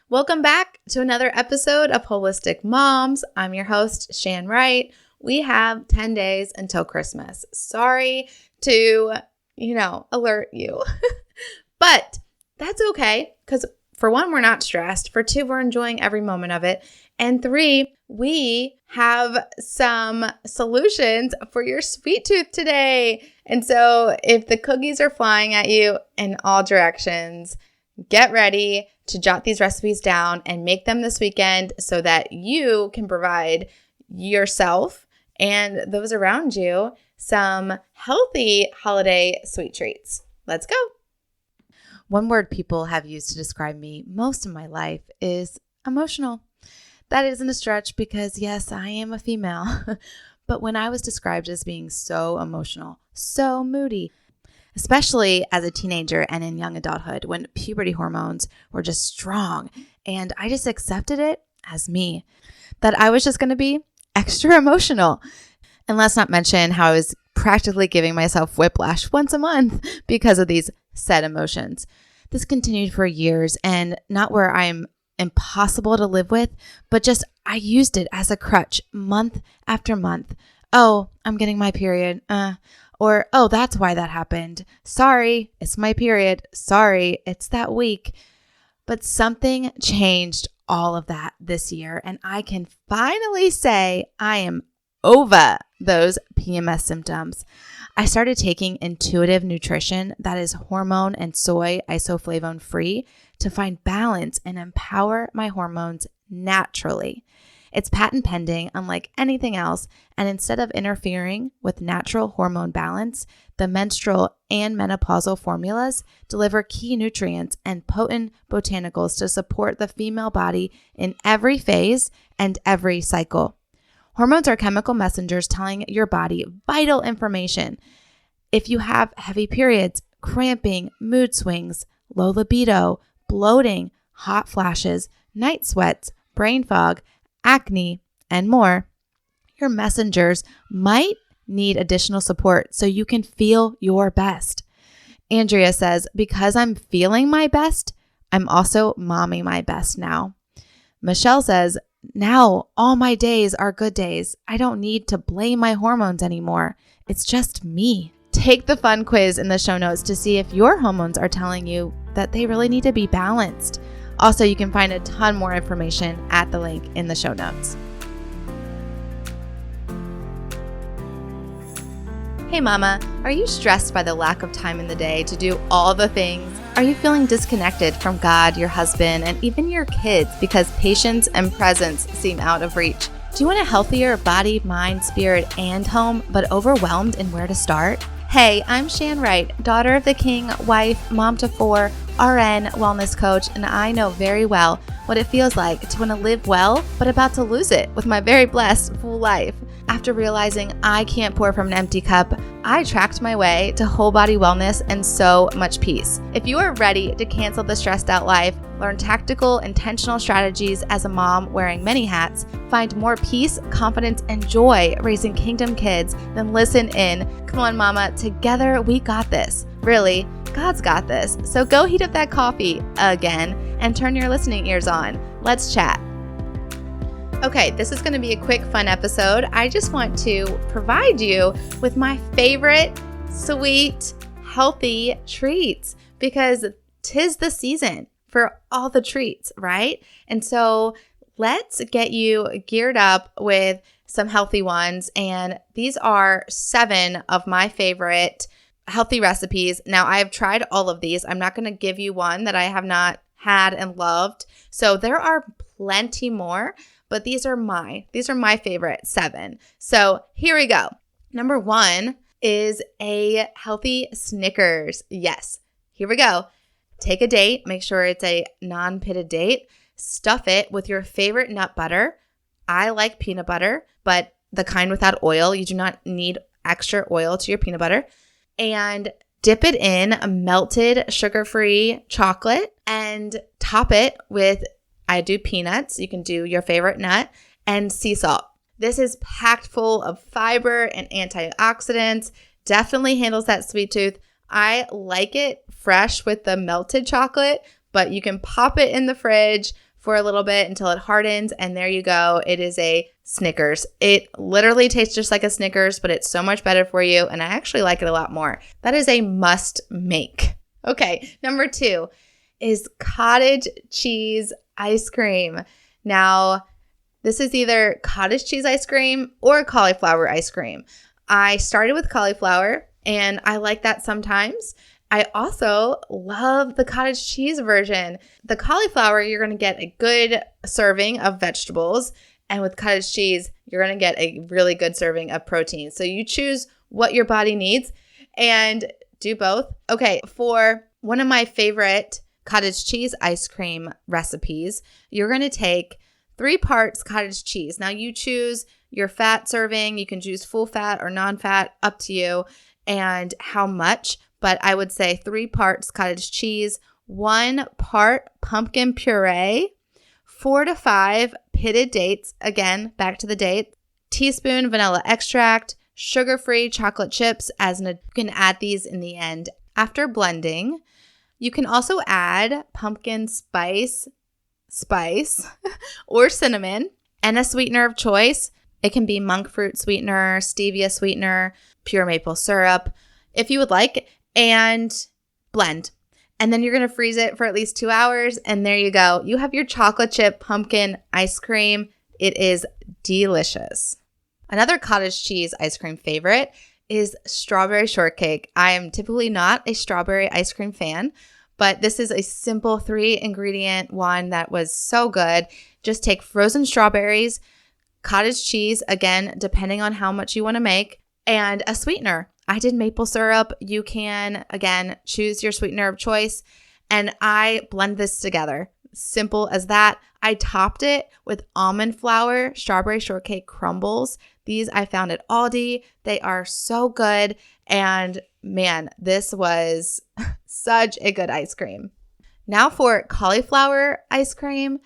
Welcome back to another episode of Holistic Moms. I'm your host, Shan Wright. We have 10 days until Christmas. Sorry to, alert you. But that's okay because for one, we're not stressed. For two, we're enjoying every moment of it. And three, we have some solutions for your sweet tooth today. And so if the cookies are flying at you in all directions, get ready to jot these recipes down and make them this weekend so that you can provide yourself and those around you some healthy holiday sweet treats. Let's go. One word people have used to describe me most of my life is emotional. That isn't a stretch because, yes, I am a female. But when I was described as being so emotional, so moody, especially as a teenager and in young adulthood when puberty hormones were just strong, and I just accepted it as me, that I was just going to be extra emotional. And let's not mention how I was practically giving myself whiplash once a month because of these said emotions. This continued for years, and not where I'm impossible to live with, but just I used it as a crutch month after month. Oh, I'm getting my period. Or, oh, that's why that happened. Sorry, it's my period. Sorry, it's that week. But something changed all of that this year, and I can finally say I am over those PMS symptoms. I started taking intuitive nutrition that is hormone and soy isoflavone free to find balance and empower my hormones naturally. It's patent pending, unlike anything else, and instead of interfering with natural hormone balance, the menstrual and menopausal formulas deliver key nutrients and potent botanicals to support the female body in every phase and every cycle. Hormones are chemical messengers telling your body vital information. If you have heavy periods, cramping, mood swings, low libido, bloating, hot flashes, night sweats, brain fog, acne, and more, your messengers might need additional support so you can feel your best. Andrea says, because I'm feeling my best, I'm also momming my best now. Michelle says, now all my days are good days. I don't need to blame my hormones anymore. It's just me. Take the fun quiz in the show notes to see if your hormones are telling you that they really need to be balanced. Also, you can find a ton more information at the link in the show notes. Hey mama, are you stressed by the lack of time in the day to do all the things? Are you feeling disconnected from God, your husband, and even your kids because patience and presence seem out of reach? Do you want a healthier body, mind, spirit, and home, but overwhelmed in where to start? Hey, I'm Shan Wright, daughter of the king, wife, mom to 4, RN, wellness coach, and I know very well what it feels like to want to live well, but about to lose it with my very blessed full life. After realizing I can't pour from an empty cup, I tracked my way to whole body wellness and so much peace. If you are ready to cancel the stressed out life, learn tactical, intentional strategies as a mom wearing many hats, find more peace, confidence, and joy raising kingdom kids, then listen in. Come on, mama, together we got this. Really, God's got this. So go heat up that coffee again and turn your listening ears on. Let's chat. Okay, this is going to be a quick, fun episode. I just want to provide you with my favorite, sweet, healthy treats because 'tis the season for all the treats, right? And so let's get you geared up with some healthy ones. And these are 7 of my favorite healthy recipes. Now, I have tried all of these. I'm not going to give you one that I have not had and loved. So there are plenty more, but these are my favorite 7. So here we go. Number 1 is a healthy Snickers. Yes, here we go. Take a date. Make sure it's a non-pitted date. Stuff it with your favorite nut butter. I like peanut butter, but the kind without oil. You do not need extra oil to your peanut butter. And dip it in a melted sugar-free chocolate and top it with, I do peanuts. You can do your favorite nut and sea salt. This is packed full of fiber and antioxidants. Definitely handles that sweet tooth. I like it fresh with the melted chocolate, but you can pop it in the fridge for a little bit until it hardens, and there you go. It is a Snickers. It literally tastes just like a Snickers, but it's so much better for you, and I actually like it a lot more. That is a must make. Okay, number 2 is cottage cheese ice cream. Now, this is either cottage cheese ice cream or cauliflower ice cream. I started with cauliflower, and I like that sometimes. I also love the cottage cheese version. The cauliflower, you're going to get a good serving of vegetables. And with cottage cheese, you're going to get a really good serving of protein. So you choose what your body needs and do both. Okay, for one of my favorite cottage cheese ice cream recipes, you're going to take 3 parts cottage cheese. Now you choose your fat serving. You can choose full fat or non-fat, up to you, and how much. But I would say 3 parts cottage cheese, 1 part pumpkin puree, 4 to 5 pitted dates. Again, back to the date. Teaspoon vanilla extract, sugar-free chocolate chips. You can add these in the end. After blending, you can also add pumpkin spice or cinnamon and a sweetener of choice. It can be monk fruit sweetener, stevia sweetener, pure maple syrup, if you would like, and blend. And then you're going to freeze it for at least 2 hours, and there you go. You have your chocolate chip pumpkin ice cream. It is delicious. Another cottage cheese ice cream favorite is strawberry shortcake. I am typically not a strawberry ice cream fan, but this is a simple 3-ingredient one that was so good. Just take frozen strawberries, cottage cheese, again, depending on how much you want to make, and a sweetener. I did maple syrup. You can, again, choose your sweetener of choice, and I blend this together. Simple as that. I topped it with almond flour, strawberry shortcake crumbles. These I found at Aldi. They are so good, and man, this was such a good ice cream. Now for cauliflower ice cream,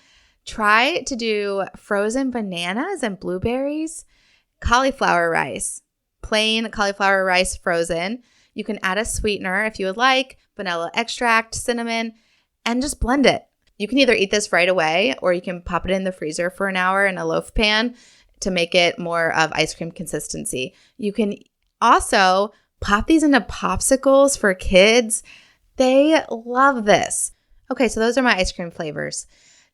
try to do frozen bananas and blueberries, cauliflower rice. Plain cauliflower rice frozen. You can add a sweetener if you would like, vanilla extract, cinnamon, and just blend it. You can either eat this right away or you can pop it in the freezer for an hour in a loaf pan to make it more of ice cream consistency. You can also pop these into popsicles for kids. They love this. Okay, so those are my ice cream flavors.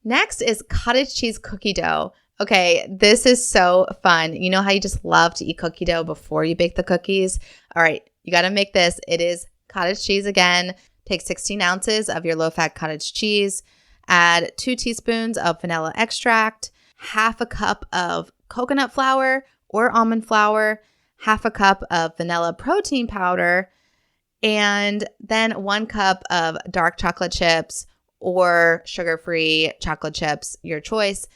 Next is cottage cheese cookie dough. Okay, this is so fun. You know how you just love to eat cookie dough before you bake the cookies? All right, you got to make this. It is cottage cheese again. Take 16 ounces of your low-fat cottage cheese. Add 2 teaspoons of vanilla extract, half a cup of coconut flour or almond flour, half a cup of vanilla protein powder, and then 1 cup of dark chocolate chips or sugar-free chocolate chips, your choice.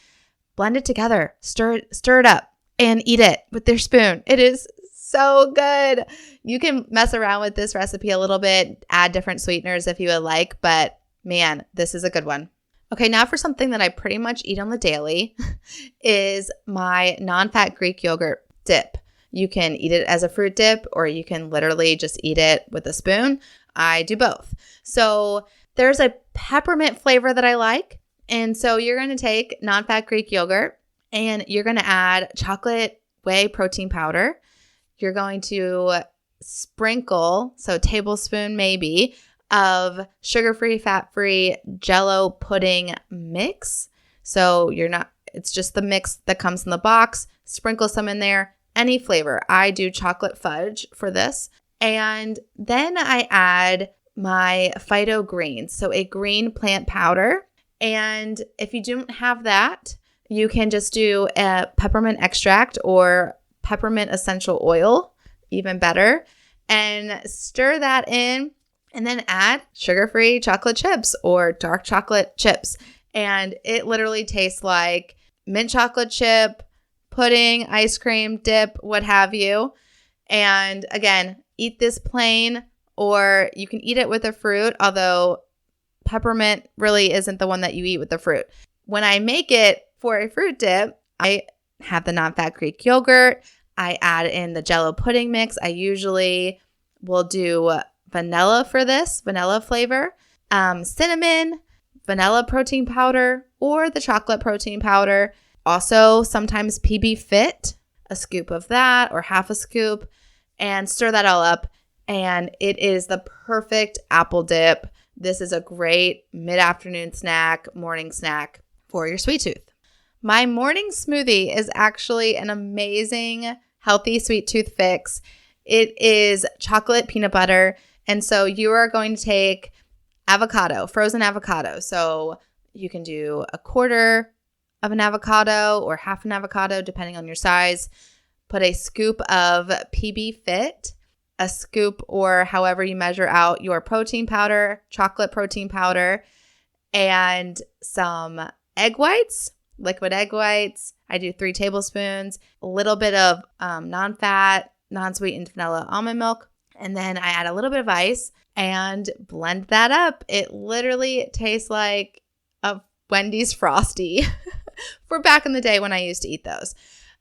Blend it together, stir it up, and eat it with your spoon. It is so good. You can mess around with this recipe a little bit, add different sweeteners if you would like, but man, this is a good one. Okay, now for something that I pretty much eat on the daily is my non-fat Greek yogurt dip. You can eat it as a fruit dip or you can literally just eat it with a spoon. I do both. So there's a peppermint flavor that I like. And so you're going to take non-fat Greek yogurt and you're going to add chocolate whey protein powder. You're going to sprinkle, so a tablespoon maybe, of sugar-free, fat-free Jell-O pudding mix. So it's just the mix that comes in the box. Sprinkle some in there, any flavor. I do chocolate fudge for this. And then I add my phyto greens, so a green plant powder. And if you don't have that, you can just do a peppermint extract or peppermint essential oil, even better, and stir that in and then add sugar-free chocolate chips or dark chocolate chips. And it literally tastes like mint chocolate chip, pudding, ice cream, dip, what have you. And again, eat this plain or you can eat it with a fruit, although peppermint really isn't the one that you eat with the fruit. When I make it for a fruit dip, I have the non-fat Greek yogurt. I add in the Jell-O pudding mix. I usually will do vanilla for this, vanilla flavor, cinnamon, vanilla protein powder or the chocolate protein powder. Also, sometimes PB Fit, a scoop of that or half a scoop, and stir that all up. And it is the perfect apple dip. This is a great mid-afternoon snack, morning snack for your sweet tooth. My morning smoothie is actually an amazing, healthy sweet tooth fix. It is chocolate peanut butter. And so you are going to take avocado, frozen avocado. So you can do a quarter of an avocado or half an avocado, depending on your size. Put a scoop of PB Fit, a scoop or however you measure out your protein powder, chocolate protein powder, and some egg whites, liquid egg whites. I do 3 tablespoons, a little bit of non-fat, non-sweetened vanilla almond milk, and then I add a little bit of ice and blend that up. It literally tastes like a Wendy's Frosty for back in the day when I used to eat those.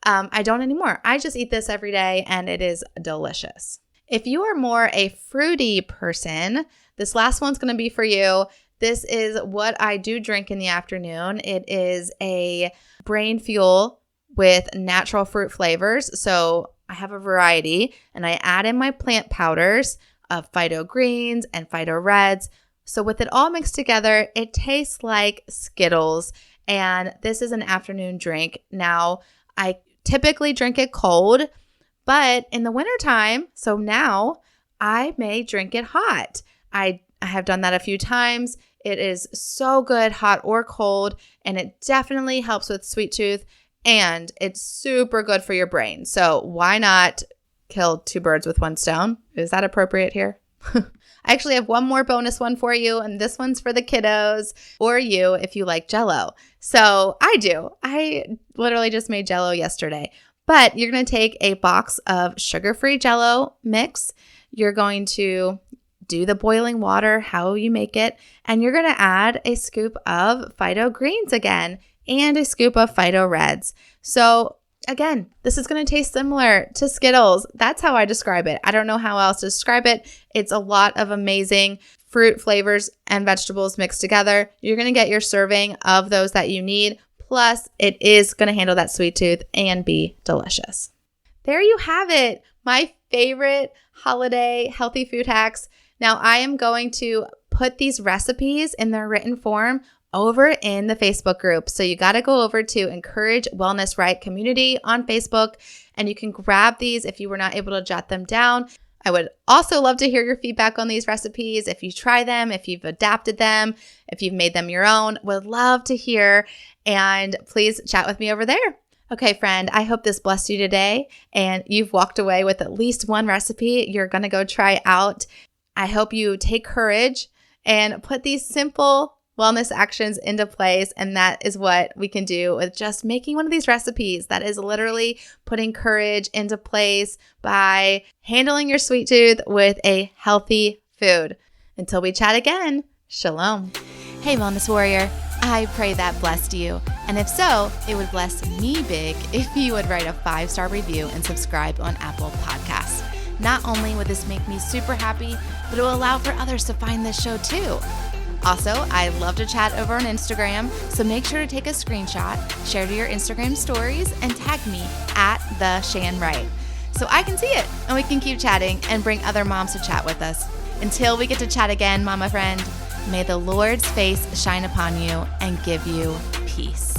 I don't anymore. I just eat this every day, and it is delicious. If you are more a fruity person, this last one's going to be for you. This is what I do drink in the afternoon. It is a brain fuel with natural fruit flavors. So I have a variety, and I add in my plant powders of phyto greens and phyto reds. So with it all mixed together, it tastes like Skittles, and this is an afternoon drink. Now, I typically drink it cold, but in the wintertime, so now I may drink it hot. I have done that a few times. It is so good, hot or cold, and it definitely helps with sweet tooth, and it's super good for your brain. So why not kill 2 birds with 1 stone? Is that appropriate here? I actually have one more bonus one for you, and this one's for the kiddos or you if you like Jell-O. So I do. I literally just made Jell-O yesterday. But you're going to take a box of sugar-free Jell-O mix. You're going to do the boiling water, how you make it, and you're going to add a scoop of phyto greens again and a scoop of phyto reds. So again, this is going to taste similar to Skittles. That's how I describe it. I don't know how else to describe it. It's a lot of amazing fruit flavors and vegetables mixed together. You're going to get your serving of those that you need. Plus, it is going to handle that sweet tooth and be delicious. There you have it. My favorite holiday healthy food hacks. Now, I am going to put these recipes in their written form over in the Facebook group. So you got to go over to Encourage Wellness Right Community on Facebook, and you can grab these if you were not able to jot them down. I would also love to hear your feedback on these recipes. If you try them, if you've adapted them, if you've made them your own, would love to hear. And please chat with me over there. Okay, friend, I hope this blessed you today and you've walked away with at least one recipe you're going to go try out. I hope you take courage and put these simple wellness actions into place. And that is what we can do with just making one of these recipes. That is literally putting courage into place by handling your sweet tooth with a healthy food. Until we chat again, Shalom. Hey, Wellness Warrior. I pray that blessed you. And if so, it would bless me big if you would write a 5-star review and subscribe on Apple Podcasts. Not only would this make me super happy, but it will allow for others to find this show too. Also, I love to chat over on Instagram, so make sure to take a screenshot, share to your Instagram stories, and tag me at the Shan Wright, so I can see it and we can keep chatting and bring other moms to chat with us. Until we get to chat again, mama friend, may the Lord's face shine upon you and give you peace.